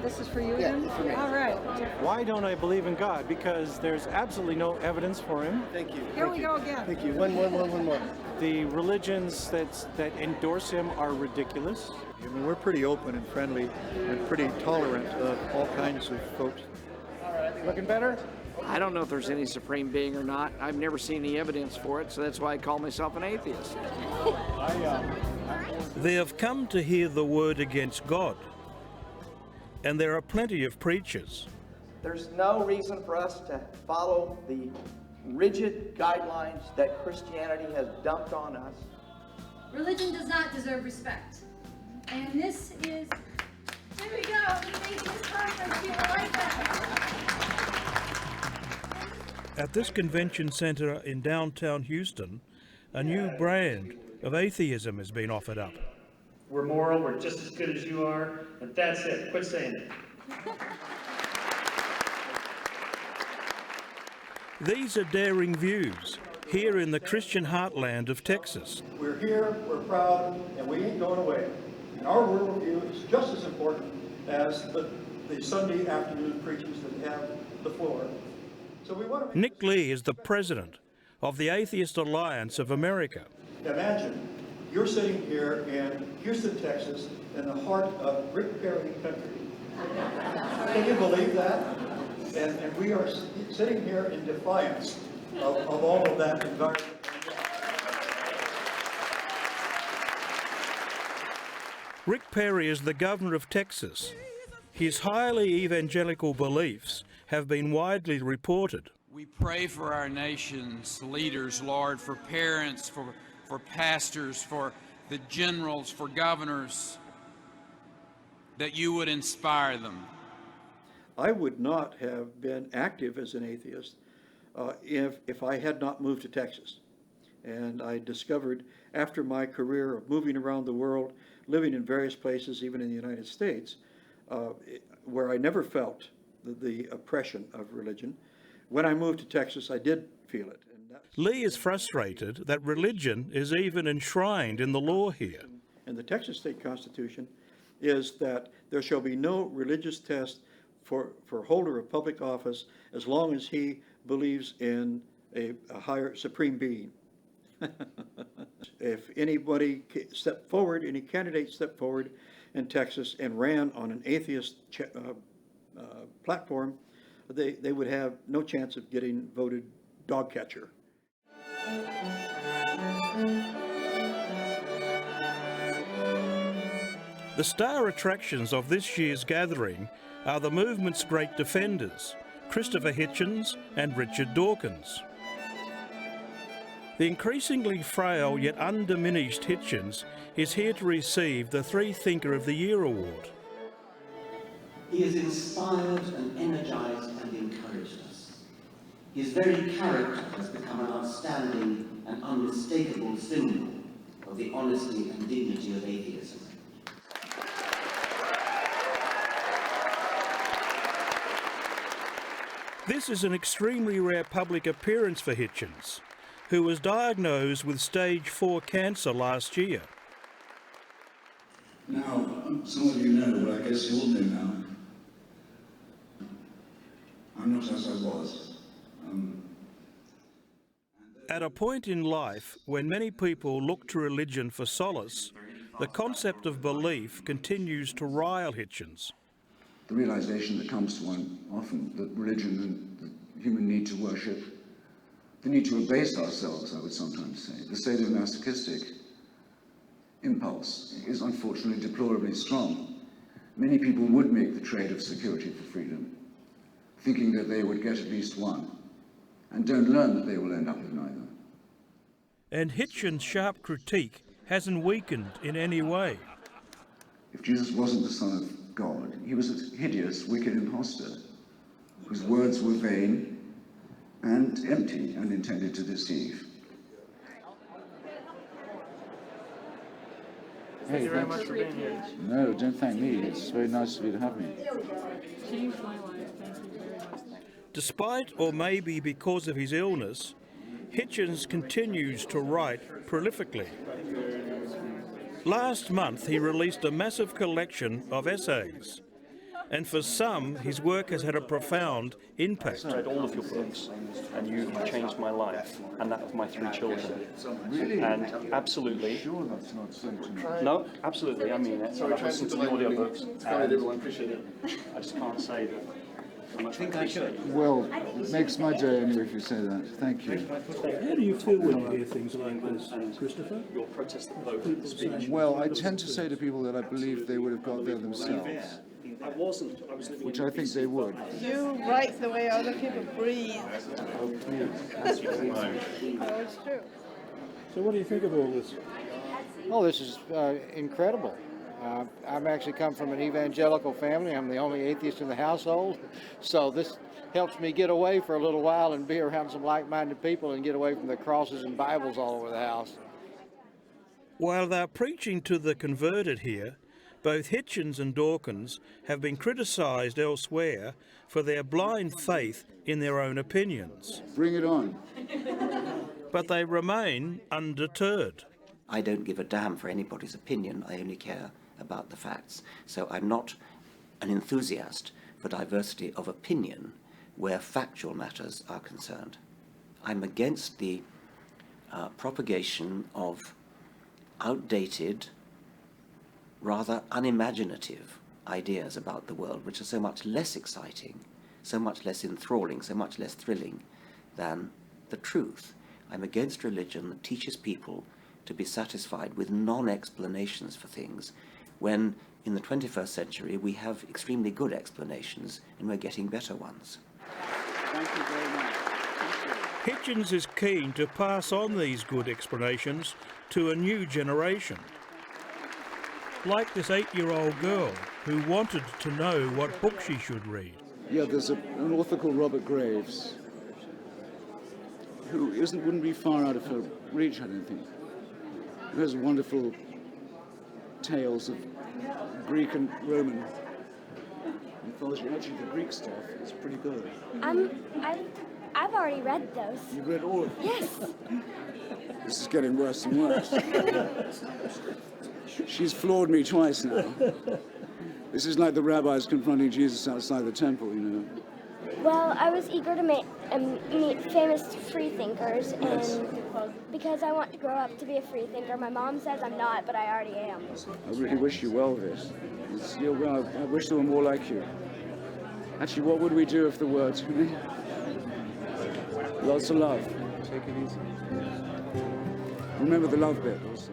This is for you Yeah, then? it's for me. All right. Why don't I believe in God? Because there's absolutely no evidence for him. Thank you. Here we go again. Thank you. One more. The religions that endorse him are ridiculous. I mean, we're pretty open and friendly and pretty tolerant of all kinds of folks. Looking better? I don't know if there's any supreme being or not. I've never seen any evidence for it, so that's why I call myself an atheist. They have come to hear the word against God, and there are plenty of preachers. There's no reason for us to follow the rigid guidelines that Christianity has dumped on us. Religion does not deserve respect. And this is, here we go, the atheist conference, people like that. At this convention center in downtown Houston, a new brand of atheism has been offered up. We're moral, we're just as good as you are, and that's it. Quit saying it. These are daring views here in the Christian heartland of Texas. We're here, we're proud, and we ain't going away. And our worldview is just as important as the Sunday afternoon preachers that have the floor. So we want to Nick Lee is the president of the Atheist Alliance of America. imagine you're sitting here in Houston, Texas, in the heart of Rick Perry country. Can you believe that? And we are sitting here in defiance of all of that environment. Rick Perry is the governor of Texas. His highly evangelical beliefs have been widely reported. We pray for our nation's leaders, Lord, for parents, for pastors, for the generals, for governors, that you would inspire them. I would not have been active as an atheist if I had not moved to Texas. And I discovered after my career of moving around the world, living in various places, even in the United States, where I never felt the oppression of religion. When I moved to Texas, I did feel it. Lee is frustrated that religion is even enshrined in the law here. And the Texas State Constitution is that there shall be no religious test for holder of public office as long as he believes in a higher supreme being. If anybody stepped forward, any candidate stepped forward in Texas and ran on an atheist platform, they would have no chance of getting voted dog catcher. The star attractions of this year's gathering are the movement's great defenders, Christopher Hitchens and Richard Dawkins. The increasingly frail yet undiminished Hitchens is here to receive the Three Thinker of the Year award. He has inspired and energized and encouraged us. His very character has become an outstanding and unmistakable symbol of the honesty and dignity of atheism. This is an extremely rare public appearance for Hitchens, who was diagnosed with stage 4 cancer last year. Now, some of you know, but I guess you all know now, I'm not as I was. At a point in life when many people look to religion for solace, the concept of belief continues to rile Hitchens. The realization that comes to one often that religion and the human need to worship, the need to abase ourselves, I would sometimes say, the state of masochistic impulse is unfortunately deplorably strong. Many people would make the trade of security for freedom, thinking that they would get at least one, and don't learn that they will end up with neither. And Hitchens' sharp critique hasn't weakened in any way. If Jesus wasn't the Son of God, he was a hideous, wicked imposter, whose words were vain and empty and intended to deceive. Thank you very much for being here. No, don't thank me. It's very nice of you to have me. Changed my life. Thank you very much. Despite, or maybe because of his illness, Hitchens continues to write prolifically. Last month, he released a massive collection of essays. and for some, his work has had a profound impact. I read all of your books, and you changed my life, and that of my 3 children. Really? And absolutely. Sure, that's not sentiment. No, absolutely, I mean it. I've listened to the audiobooks, and I just can't say that. I think I should. Well, it makes my day anyway if you say that. Thank you. How do you feel when you hear things like this, Christopher? Your protest at the speech. Well, I tend to say to people that I believe they would have got there themselves, I was living which I think they would. You write the way other people breathe. Oh, please. Oh, it's true. So what do you think of all this? Oh, this is incredible. I'm actually come from an evangelical family. I'm the only atheist in the household. So this helps me get away for a little while and be around some like-minded people and get away from the crosses and Bibles all over the house. While they're preaching to the converted here, both Hitchens and Dawkins have been criticised elsewhere for their blind faith in their own opinions. Bring it on. But they remain undeterred. I don't give a damn for anybody's opinion, I only care about the facts. So I'm not an enthusiast for diversity of opinion where factual matters are concerned. I'm against the propagation of outdated, rather unimaginative ideas about the world, which are so much less exciting, so much less enthralling, so much less thrilling than the truth. I'm against religion that teaches people to be satisfied with non-explanations for things, when in the 21st century we have extremely good explanations and we're getting better ones. Thank you very much. Hitchens is keen to pass on these good explanations to a new generation. Like this 8-year-old girl who wanted to know what book she should read. Yeah, there's an author called Robert Graves who wouldn't be far out of her reach, I don't think. He has wonderful tales of Greek and Roman mythology. Actually, the Greek stuff is pretty good. I've already read those. You've read all of them? Yes. This is getting worse and worse. She's floored me twice now. This is like the rabbis confronting Jesus outside the temple, you know. Well, I was eager to meet famous freethinkers, and because I want to grow up to be a freethinker. My mom says I'm not, but I already am. I really wish you well, Vis. I wish there were more like you. Actually, what would we do if there were too many? Lots of love. Take it easy. Remember the love bit also.